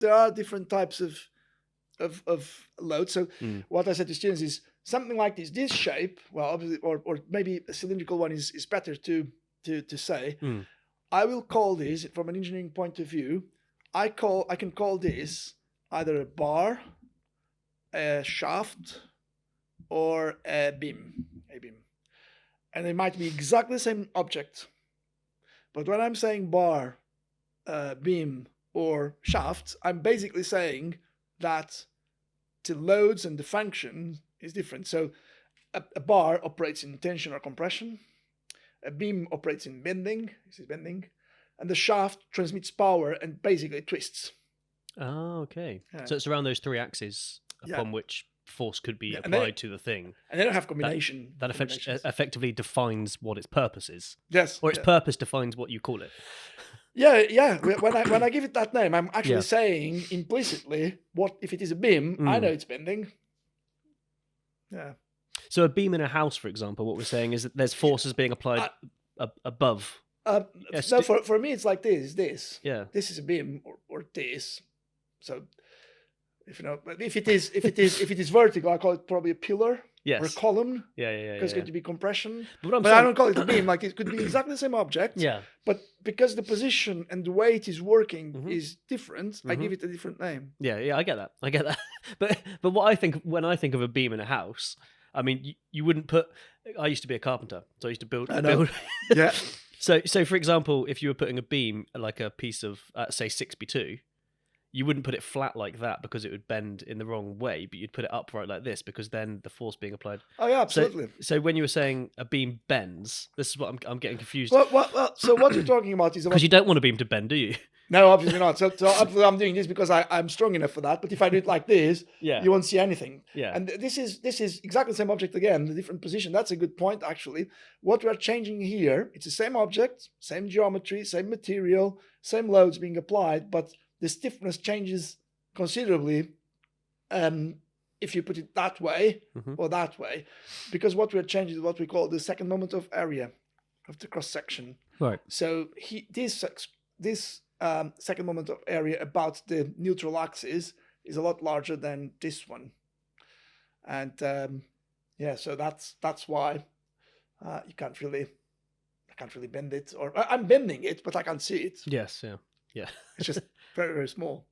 there are different types of load. So Mm. what I said to students is something like this shape. Well, obviously, or maybe a cylindrical one is better to say. Mm. I will call this, from an engineering point of view, I can call this either a bar, a shaft, or a beam. And they might be exactly the same object. But when I'm saying bar, beam, or shaft, I'm basically saying that the loads and the function is different. So a bar operates in tension or compression. A beam operates in bending. This is bending. And the shaft transmits power and basically twists. Oh, okay. Yeah. So it's around those three axes upon Yeah. which force could be Yeah, applied to the thing. And they don't have combination. That combinations. effectively defines what its purpose is. Yes. Or its purpose defines what you call it. Yeah. When I give it that name, I'm actually Yeah. saying implicitly what if it is a beam, I know it's bending. Yeah. So a beam in a house, for example, what we're saying is that there's forces being applied above. No, for me it's like this. Yeah. This is a beam or this. So if it is vertical, I call it probably a pillar. Yes. Or a column. Yeah. Because it's going to be compression. But I don't call it a beam. Like it could be exactly the same object. Yeah. But because the position and the way it is working is different, I give it a different name. Yeah, I get that. But what I think when I think of a beam in a house, I mean, you wouldn't put. I used to be a carpenter, so I used to build. Yeah. So for example, if you were putting a beam like a piece of say 6x2, you wouldn't put it flat like that because it would bend in the wrong way, but you'd put it upright like this because then the force being applied. Oh yeah, absolutely. So when you were saying a beam bends, this is what I'm getting confused. Well, so what you're talking about is because you don't want a beam to bend, do you? No, obviously not. So obviously I'm doing this because I'm strong enough for that. But if I do it like this, Yeah. you won't see anything. Yeah. And this is exactly the same object again, the different position. That's a good point, actually. What we are changing here, it's the same object, same geometry, same material, same loads being applied, but the stiffness changes considerably if you put it that way or that way, because what we're changing is what we call the second moment of area of the cross section. Right. So this second moment of area about the neutral axis is a lot larger than this one, and so that's why I can't really bend it, or I'm bending it, but I can't see it. Yes. Yeah. It's just very, very small.